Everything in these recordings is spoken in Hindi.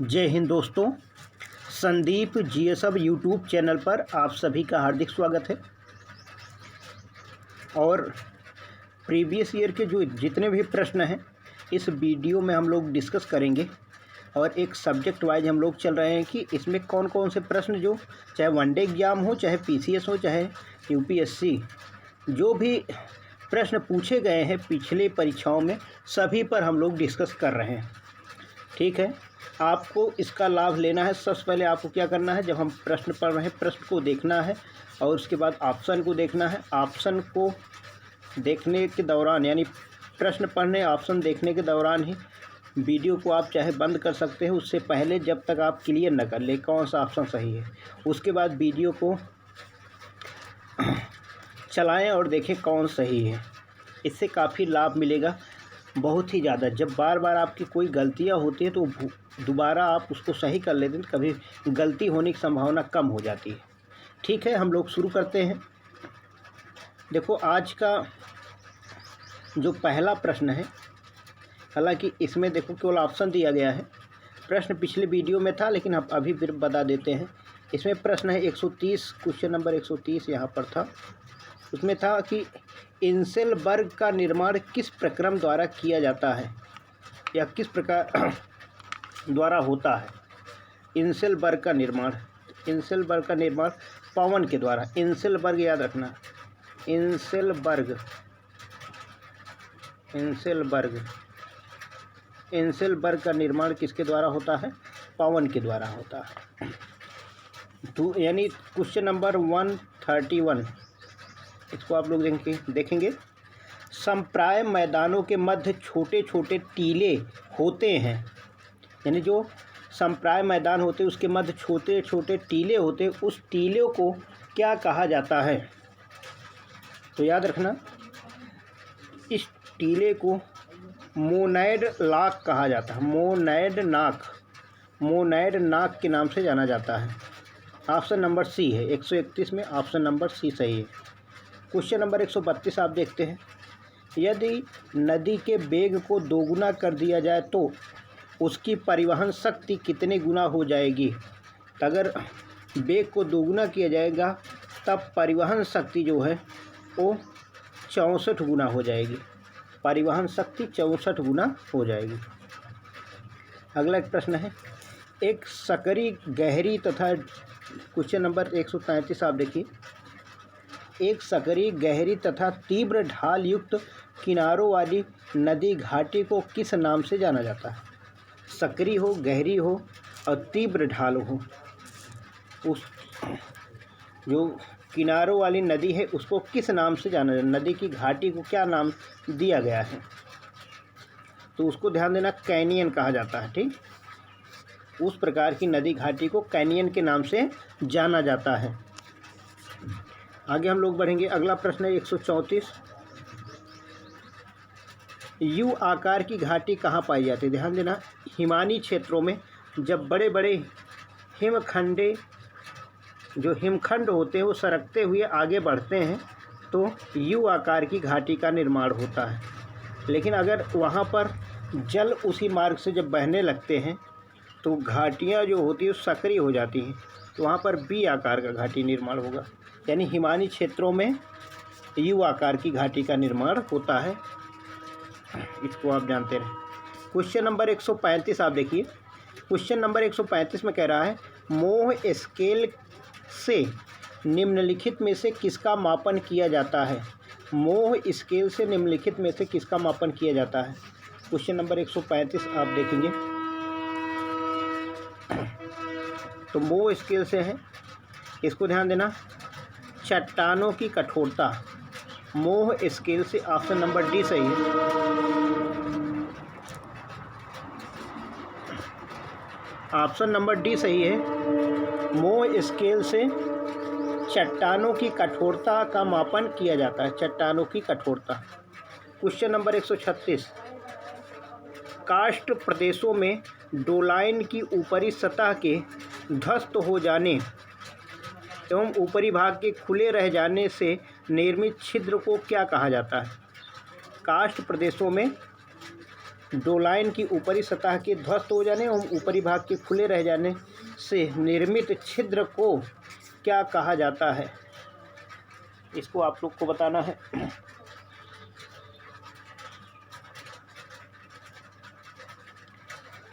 जय हिंद दोस्तों। संदीप जीएसएब यूट्यूब चैनल पर आप सभी का हार्दिक स्वागत है। और प्रीवियस ईयर के जो जितने भी प्रश्न हैं इस वीडियो में हम लोग डिस्कस करेंगे। और एक सब्जेक्ट वाइज हम लोग चल रहे हैं कि इसमें कौन कौन से प्रश्न, जो चाहे वनडे एग्ज़ाम हो, चाहे पीसीएस हो, चाहे यूपीएससी, जो भी प्रश्न पूछे गए हैं पिछले परीक्षाओं में, सभी पर हम लोग डिस्कस कर रहे हैं। ठीक है, आपको इसका लाभ लेना है। सबसे पहले आपको क्या करना है, जब हम प्रश्न पढ़ रहे हैं प्रश्न को देखना है और उसके बाद ऑप्शन को देखना है। ऑप्शन को देखने के दौरान, यानी प्रश्न पढ़ने ऑप्शन देखने के दौरान ही वीडियो को आप चाहे बंद कर सकते हैं। उससे पहले जब तक आप क्लियर न कर ले कौन सा ऑप्शन सही है, उसके बाद वीडियो को चलाएं और देखें कौन सही है। इससे काफ़ी लाभ मिलेगा, बहुत ही ज़्यादा। जब बार बार आपकी कोई गलतियां होती है तो दोबारा आप उसको सही कर लेते हैं, कभी गलती होने की संभावना कम हो जाती है। ठीक है, हम लोग शुरू करते हैं। देखो, आज का जो पहला प्रश्न है, हालांकि इसमें देखो केवल ऑप्शन दिया गया है। प्रश्न पिछले वीडियो में था लेकिन हम अभी फिर बता देते हैं। इसमें प्रश्न है 130, क्वेश्चन नंबर 130 यहाँ पर था। उसमें था कि इंसेलबर्ग का निर्माण किस प्रक्रम द्वारा किया जाता है या किस प्रकार द्वारा होता है। इंसेलबर्ग का निर्माण पवन के द्वारा। इंसेलबर्ग याद रखना, इंसेलबर्ग का निर्माण किसके द्वारा होता है? पवन के द्वारा होता है। तो यानी क्वेश्चन नंबर 131, इसको आप लोग देखेंगे। संप्राय मैदानों के मध्य छोटे छोटे टीले होते हैं, यानी जो संप्राय मैदान होते हैं उसके मध्य छोटे छोटे टीले होते हैं, उस टीले को क्या कहा जाता है? तो याद रखना, इस टीले को मोनैड लाक कहा जाता है। मोनैड नाक के नाम से जाना जाता है। ऑप्शन नंबर सी है। 131 में ऑप्शन नंबर सी सही है। क्वेश्चन नंबर 132 आप देखते हैं। यदि नदी के वेग को दोगुना कर दिया जाए तो उसकी परिवहन शक्ति कितने गुना हो जाएगी? अगर वेग को दोगुना किया जाएगा तब परिवहन शक्ति जो है वो 64 गुना हो जाएगी। परिवहन शक्ति 64 गुना हो जाएगी। अगला एक प्रश्न है, एक सकरी गहरी तथा, क्वेश्चन नंबर 133 आप देखिए। एक सकरी गहरी तथा तीव्र ढाल युक्त किनारों वाली नदी घाटी को किस नाम से जाना जाता है? सकरी हो, गहरी हो और तीव्र ढाल हो, उस जो किनारों वाली नदी है उसको किस नाम से जाना जाता है? नदी की घाटी को क्या नाम दिया गया है? तो उसको ध्यान देना, कैनियन कहा जाता है। ठीक, उस प्रकार की नदी घाटी को कैनियन के नाम से जाना जाता है। आगे हम लोग बढ़ेंगे। अगला प्रश्न है 134। यू आकार की घाटी कहाँ पाई जाती है? ध्यान देना, हिमानी क्षेत्रों में जब बड़े बड़े हिमखंड होते हैं वो सरकते हुए आगे बढ़ते हैं तो यू आकार की घाटी का निर्माण होता है। लेकिन अगर वहाँ पर जल उसी मार्ग से जब बहने लगते हैं तो घाटियाँ जो होती है सक्रिय हो जाती हैं, तो वहाँ पर बी आकार का घाटी निर्माण होगा। यानी हिमानी क्षेत्रों में यू आकार की घाटी का निर्माण होता है, इसको आप जानते रहे। क्वेश्चन नंबर 135 आप देखिए। क्वेश्चन नंबर 135 में कह रहा है, मोह स्केल से निम्नलिखित में से किसका मापन किया जाता है? मोह स्केल से निम्नलिखित में से किसका मापन किया जाता है? क्वेश्चन नंबर 135 आप देखेंगे तो मोह स्केल से है, इसको ध्यान देना, चट्टानों की कठोरता। मोह स्केल से ऑप्शन नंबर डी सही है। ऑप्शन नंबर डी सही है। मोह स्केल से चट्टानों की कठोरता का मापन किया जाता है। चट्टानों की कठोरता। Question number 136। कार्स्ट प्रदेशों में डोलाइन की ऊपरी सतह के ध्वस्त हो जाने एवं ऊपरी भाग के खुले रह जाने से निर्मित छिद्र को क्या कहा जाता है? कार्स्ट प्रदेशों में डोलाइन की ऊपरी सतह के ध्वस्त हो जाने और ऊपरी भाग के खुले रह जाने से निर्मित छिद्र को क्या कहा जाता है? इसको आप लोग को बताना है।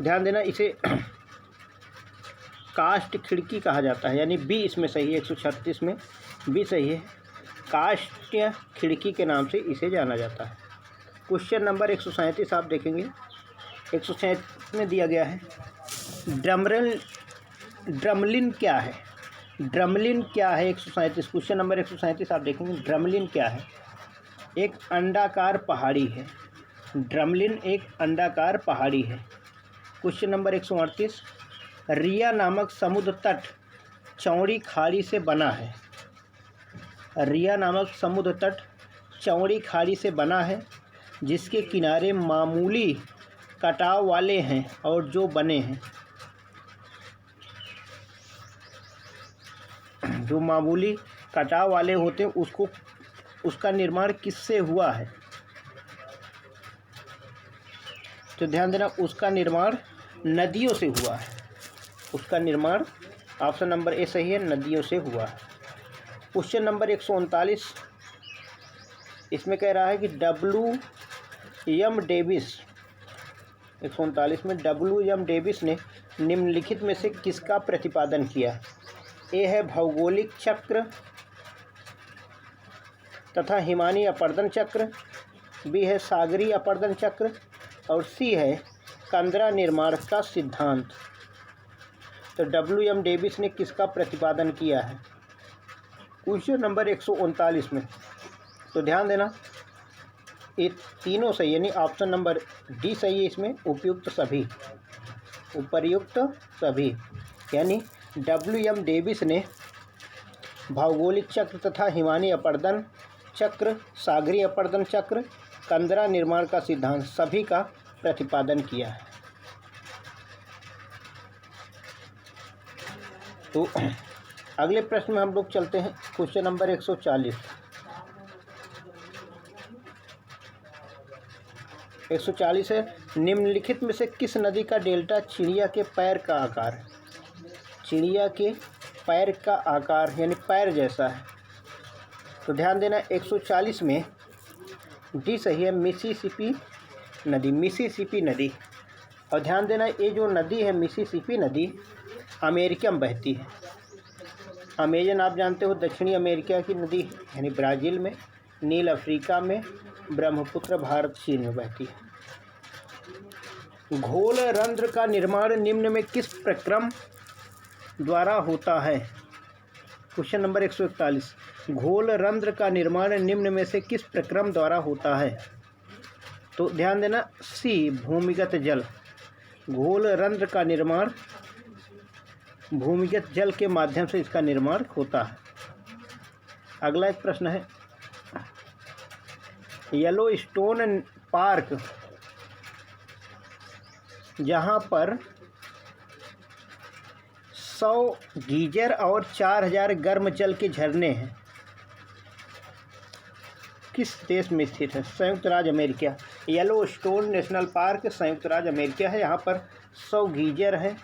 ध्यान देना, इसे कास्ट खिड़की कहा जाता है, यानी बी इसमें सही है। 136 में बी सही है। कास्ट खिड़की के नाम से इसे जाना जाता है। क्वेश्चन नंबर 137 आप देखेंगे। 137 में दिया गया है ड्रमलिन क्या है? ड्रमलिन क्या है? 137 क्वेश्चन नंबर 137 आप देखेंगे। ड्रमलिन क्या है? एक अंडाकार पहाड़ी है। ड्रमलिन एक अंडाकार पहाड़ी है। क्वेश्चन नंबर 138, रिया नामक समुद्र तट चौड़ी खाड़ी से बना है। रिया नामक समुद्र तट चौड़ी खाड़ी से बना है, जिसके किनारे मामूली कटाव वाले हैं और जो बने हैं। जो मामूली कटाव वाले होते हैं उसका निर्माण किससे हुआ है? तो ध्यान देना, उसका निर्माण नदियों से हुआ है। उसका निर्माण ऑप्शन नंबर ए सही है, नदियों से हुआ है। क्वेश्चन नंबर 139 इसमें कह रहा है कि W.M. डेविस 139 में W.M. डेविस ने निम्नलिखित में से किसका प्रतिपादन किया? ए है भौगोलिक चक्र तथा हिमानी अपर्दन चक्र, बी है सागरीय अपर्दन चक्र और सी है कंदरा निर्माण का सिद्धांत। तो W.M. डेविस ने किसका प्रतिपादन किया है? क्वेश्चन नंबर 139 में। तो ध्यान देना, ये तीनों सही, यानी ऑप्शन नंबर डी सही है इसमें, उपयुक्त सभी। उपर्युक्त सभी, यानी W.M. डेविस ने भौगोलिक चक्र तथा हिमानी अपर्दन चक्र, सागरीय अपर्दन चक्र, कंदरा निर्माण का सिद्धांत सभी का प्रतिपादन किया है। तो अगले प्रश्न में हम लोग चलते हैं। Question number 140। 140 है, निम्नलिखित में से किस नदी का डेल्टा चिड़िया के पैर का आकार है? चिड़िया के पैर का आकार यानी पैर जैसा है। तो ध्यान देना, 140 में डी सही है, मिसिसिपी नदी। मिसिसिपी नदी। और ध्यान देना, ये जो नदी है मिसिसिपी नदी अमेरिका में बहती है। अमेजन आप जानते हो दक्षिणी अमेरिका की नदी है, यानी ब्राज़ील में, नील अफ्रीका में, ब्रह्मपुत्र भारत चीन में बहती है। घोल रंध्र का निर्माण निम्न में किस प्रक्रम द्वारा होता है? क्वेश्चन नंबर 141, घोल रंध्र का निर्माण निम्न में से किस प्रक्रम द्वारा होता है? तो ध्यान देना, सी भूमिगत जल। घोल रंध्र का निर्माण भूमिगत जल के माध्यम से इसका निर्माण होता है। अगला एक प्रश्न है, येलोस्टोन पार्क जहाँ पर 100 गीजर और 4000 गर्म जल के झरने हैं, किस देश में स्थित है? संयुक्त राज्य अमेरिका। येलोस्टोन नेशनल पार्क संयुक्त राज्य अमेरिका है। यहाँ पर 100 गीजर है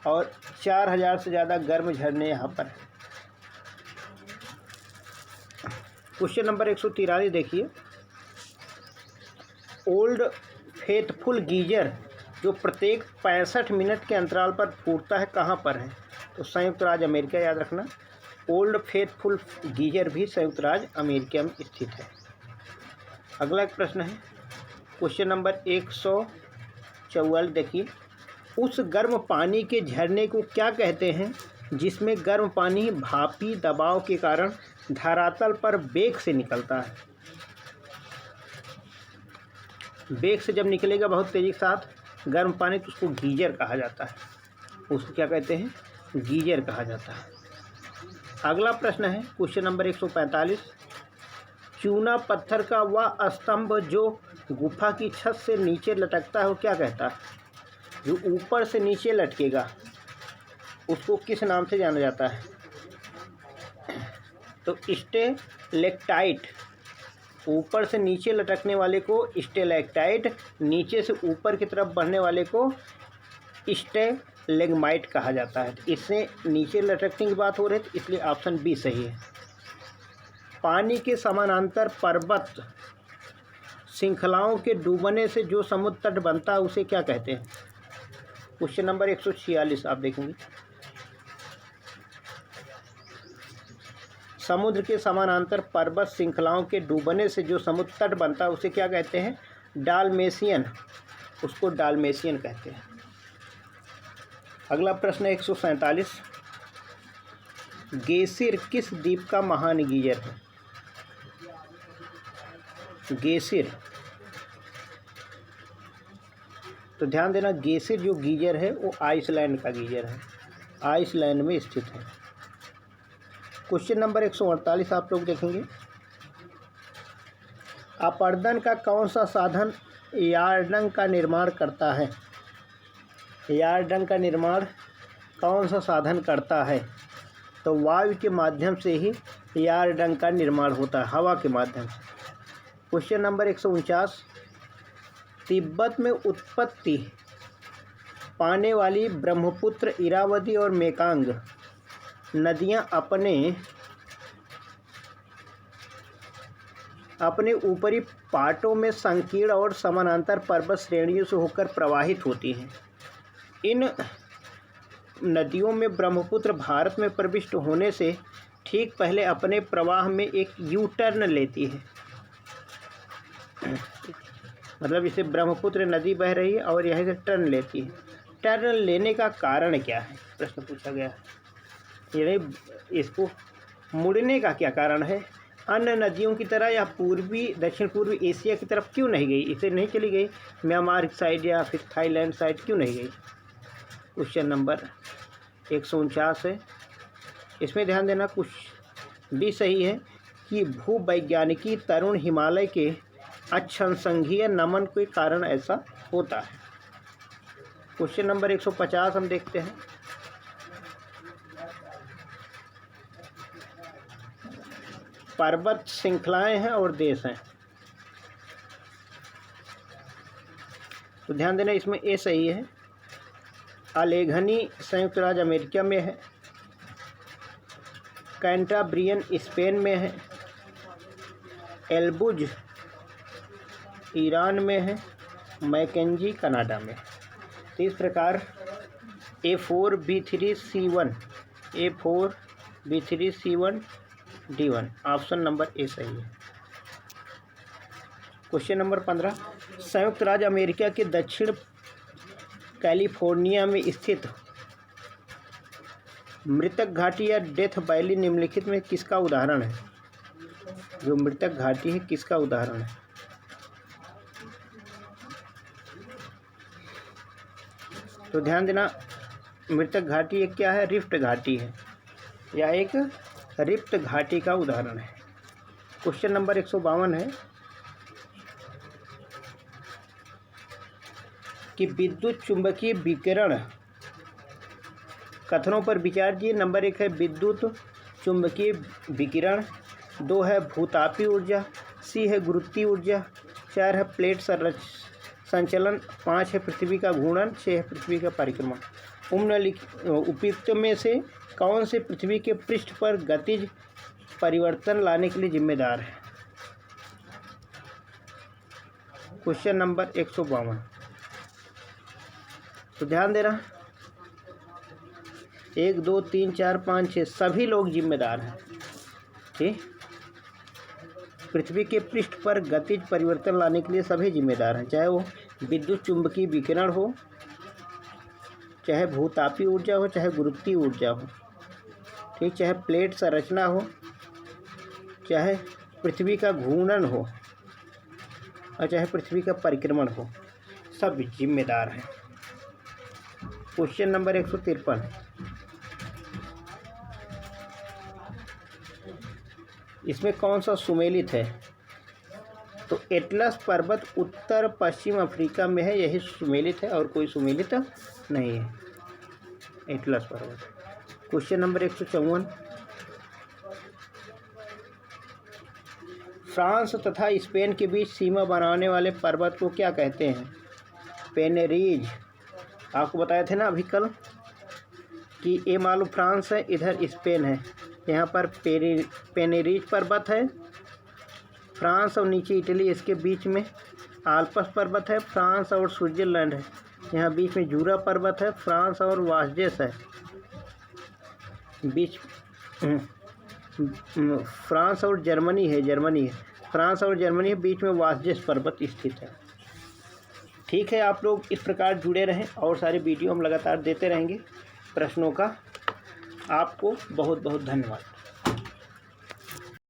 और 4000 से ज़्यादा गर्म झरने यहाँ पर है। क्वेश्चन नंबर 143 देखिए, ओल्ड फेथफुल गीजर जो प्रत्येक 65 मिनट के अंतराल पर फूटता है कहाँ पर है? तो संयुक्त राज्य अमेरिका, याद रखना। ओल्ड फेथफुल गीजर भी संयुक्त राज्य अमेरिका में स्थित है। अगला एक प्रश्न है, क्वेश्चन नंबर 144 देखिए, उस गर्म पानी के झरने को क्या कहते हैं जिसमें गर्म पानी भापी दबाव के कारण धरातल पर वेग से निकलता है? वेग से जब निकलेगा बहुत तेज़ी के साथ गर्म पानी तो उसको गीजर कहा जाता है। उसको क्या कहते हैं? गीजर कहा जाता है। अगला प्रश्न है क्वेश्चन नंबर 145, चूना पत्थर का वह स्तंभ जो गुफा की छत से नीचे लटकता है वो क्या कहता है? जो ऊपर से नीचे लटकेगा उसको किस नाम से जाना जाता है? तो स्टेलेक्टाइट ऊपर से नीचे लटकने वाले को स्टेलेक्टाइट, नीचे से ऊपर की तरफ बढ़ने वाले को स्टेलेग्माइट कहा जाता है। तो इससे नीचे लटकने की बात हो रही है, तो इसलिए ऑप्शन बी सही है। पानी के समानांतर पर्वत श्रृंखलाओं के डूबने से जो समुद्र तट बनता है उसे क्या कहते हैं? क्वेश्चन नंबर 146 आप देखेंगे। समुद्र के समानांतर पर्वत श्रृंखलाओं के डूबने से जो समुद्र तट बनता है उसे क्या कहते हैं? डालमेशियन, उसको डालमेशियन कहते हैं। अगला प्रश्न 147, गेसिर किस द्वीप का महान गीजर है? गेसिर, तो ध्यान देना, गेसिर जो गीजर है वो आइसलैंड का गीजर है, आइसलैंड में स्थित है। क्वेश्चन नंबर 148 आप लोग देखेंगे। अपर्दन का कौन सा साधन यार्डंग का निर्माण करता है? यार्डंग का निर्माण कौन सा साधन करता है? तो वायु के माध्यम से ही यार्डंग का निर्माण होता है, हवा के माध्यम से। क्वेश्चन नंबर 149, तिब्बत में उत्पत्ति पाने वाली ब्रह्मपुत्र, इरावती और मेकांग नदियां अपने ऊपरी पाटों में संकीर्ण और समानांतर पर्वत श्रेणियों से होकर प्रवाहित होती हैं। इन नदियों में ब्रह्मपुत्र भारत में प्रविष्ट होने से ठीक पहले अपने प्रवाह में एक यू टर्न लेती है। मतलब इसे ब्रह्मपुत्र नदी बह रही है और यहाँ से टर्न लेती है। टर्न लेने का कारण क्या है, प्रश्न पूछा गया है। यानी इसको मुड़ने का क्या कारण है? अन्य नदियों की तरह या दक्षिण पूर्वी एशिया की तरफ क्यों नहीं गई? इसे नहीं चली गई म्यांमार साइड या फिर थाईलैंड साइड क्यों नहीं गई? क्वेश्चन नंबर 149 है। इसमें ध्यान देना, कुछ भी सही है कि भूवैज्ञानिकी तरुण हिमालय के अक्षांशीय नमन के कारण ऐसा होता है। क्वेश्चन नंबर 150 हम देखते हैं। पर्वत श्रृंखलाएं हैं और देश हैं, तो ध्यान देना, इसमें ए सही है। अलेघनी संयुक्त राज्य अमेरिका में है, कैंटाब्रियन स्पेन में है, एल्बुज ईरान में है, मैकेंजी कनाडा में। तो इस प्रकार A4B3C1 A4B3C1D1 option number A सही है। क्वेश्चन नंबर 15, संयुक्त राज्य अमेरिका के दक्षिण कैलिफोर्निया में स्थित मृतक घाटी या डेथ वैली निम्नलिखित में किसका उदाहरण है? जो मृतक घाटी है किसका उदाहरण है? तो ध्यान देना, मृतक घाटी एक क्या है? रिफ्ट घाटी है, या एक रिफ्ट घाटी का उदाहरण है। क्वेश्चन नंबर 152 है कि विद्युत चुंबकीय विकिरण कथनों पर विचार कीजिए। नंबर 1 है विद्युत चुंबकीय विकिरण, 2 है भूतापीय ऊर्जा, सी है गुरुत्वीय ऊर्जा, 4 है प्लेट संचलन, 5 है पृथ्वी का घूर्णन, 6 है पृथ्वी का परिक्रमण। उपयुक्त में से कौन से पृथ्वी के पृष्ठ पर गतिज परिवर्तन लाने के लिए जिम्मेदार है? क्वेश्चन नंबर 152, तो ध्यान देना, 1 2 3 4 5 6 सभी लोग जिम्मेदार हैं। ठीक, पृथ्वी के पृष्ठ पर गतिज परिवर्तन लाने के लिए सभी जिम्मेदार हैं, चाहे वो विद्युत चुंबकीय विकिरण हो, चाहे भूतापीय ऊर्जा हो, चाहे गुरुत्वीय ऊर्जा हो, ठीक, चाहे प्लेट संरचना हो, चाहे पृथ्वी का घूर्णन हो, और चाहे पृथ्वी का परिक्रमण हो, सब जिम्मेदार हैं। क्वेश्चन नंबर 153, इसमें कौन सा सुमेलित है? तो एटलस पर्वत उत्तर पश्चिम अफ्रीका में है, यही सुमेलित है और कोई सुमेलित नहीं है, एटलस पर्वत। क्वेश्चन नंबर 154, फ्रांस तथा स्पेन के बीच सीमा बनाने वाले पर्वत को क्या कहते हैं? पेनेरीज। आपको बताए थे ना अभी कल कि ये मालूम फ्रांस है, इधर स्पेन है, यहाँ पर पेनेरीज पर्वत है। फ्रांस और नीचे इटली, इसके बीच में आल्प्स पर्वत है। फ्रांस और स्विट्ज़रलैंड है, यहाँ बीच में जूरा पर्वत है। फ्रांस और वास्जेस है, बीच फ्रांस और जर्मनी है, फ्रांस और जर्मनी है, बीच में वास्जेस पर्वत स्थित है। ठीक है, आप लोग इस प्रकार जुड़े रहें और सारे वीडियो हम लगातार देते रहेंगे प्रश्नों का। आपको बहुत बहुत धन्यवाद।